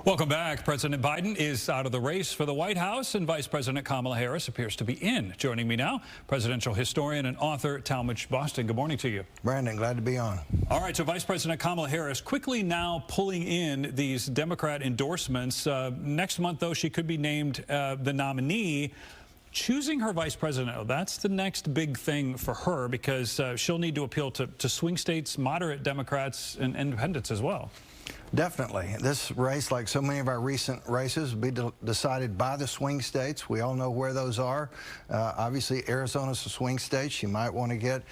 Welcome back. President Biden is out of the race for the White House, and Vice President Kamala Harris appears to be in. Joining me now, presidential historian and author Talmage Boston. Good morning to you. Brandon, glad to be on. All right, so Vice President Kamala Harris quickly now pulling in these Democrat endorsements. Next month, though, she could be named the nominee. Choosing her vice president, that's the next big thing for her, because she'll need to appeal to swing states, moderate Democrats, and independents as well. Definitely. This race, like so many of our recent races, will be decided by the swing states. We all know where those are. Obviously, Arizona's a swing state. She might want to get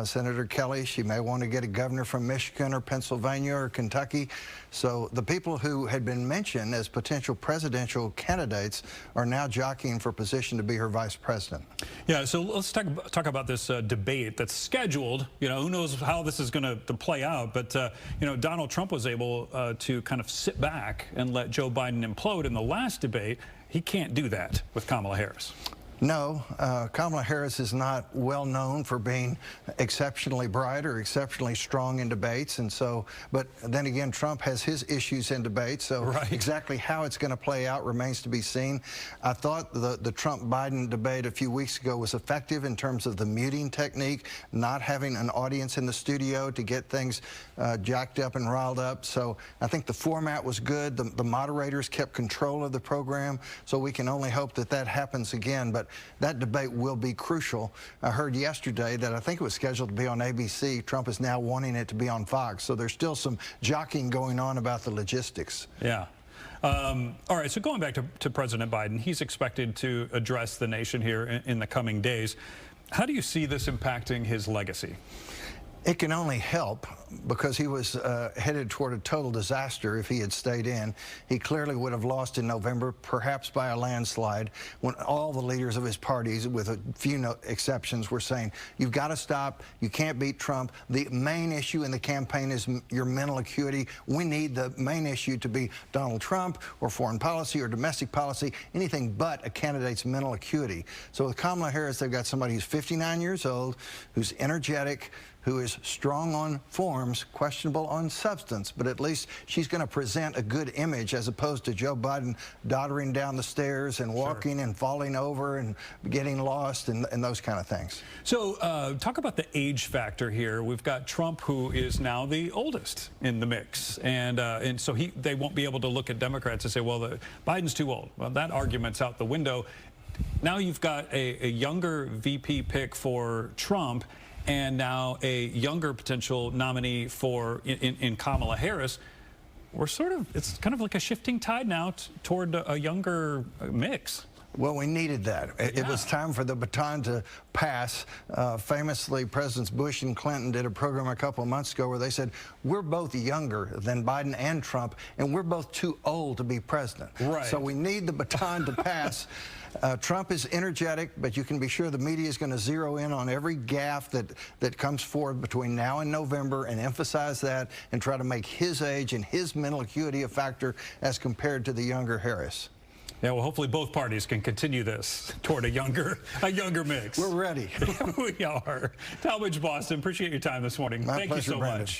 Senator Kelly. She may want to get a governor from Michigan or Pennsylvania or Kentucky. So the people who had been mentioned as potential presidential candidates are now jockeying for position to be her vice president. Yeah, so let's talk about this debate that's scheduled. You know, who knows how this is going to play out, but, you know, Donald Trump was able to kind of sit back and let Joe Biden implode in the last debate. He can't do that with Kamala Harris. No, Kamala Harris is not well known for being exceptionally bright or exceptionally strong in debates, and so, but then again, Trump has his issues in debates, so right. Exactly how it's going to play out remains to be seen. I thought the Trump-Biden debate a few weeks ago was effective in terms of the muting technique, not having an audience in the studio to get things jacked up and riled up. So I think the format was good. The moderators kept control of the program, so we can only hope that that happens again. But that debate will be crucial. I heard yesterday that I think it was scheduled to be on ABC. Trump is now wanting it to be on Fox. So there's still some jockeying going on about the logistics. Yeah. All right, so going back to President Biden, he's expected to address the nation here in the coming days. How do you see this impacting his legacy? It can only help, because he was headed toward a total disaster if he had stayed in. He clearly would have lost in November, perhaps by a landslide, when all the leaders of his parties, with a few exceptions, were saying, you've got to stop, you can't beat Trump. The main issue in the campaign is your mental acuity. We need the main issue to be Donald Trump or foreign policy or domestic policy, anything but a candidate's mental acuity. So with Kamala Harris, they've got somebody who's 59 years old, who's energetic, who is strong on forms, questionable on substance, but at least she's going to present a good image, as opposed to Joe Biden doddering down the stairs and walking and falling over and getting lost and those kind of things. So talk about the age factor here. We've got Trump, who is now the oldest in the mix, and so they won't be able to look at Democrats and say, well, Biden's too old. Well, that argument's out the window. Now you've got a younger VP pick for Trump, and now a younger potential nominee for in Kamala Harris. It's kind of like a shifting tide now toward a younger mix. Well, we needed that. It was time for the baton to pass. Famously, Presidents Bush and Clinton did a program a couple of months ago where they said, we're both younger than Biden and Trump, and we're both too old to be president. Right. So we need the baton to pass. Trump is energetic, but you can be sure the media is going to zero in on every gaffe that comes forward between now and November and emphasize that and try to make his age and his mental acuity a factor as compared to the younger Harris. Yeah, well, hopefully both parties can continue this toward a younger mix. We're ready. We are. Talmage Boston, appreciate your time this morning. My Thank you so pleasure, Brandon. much.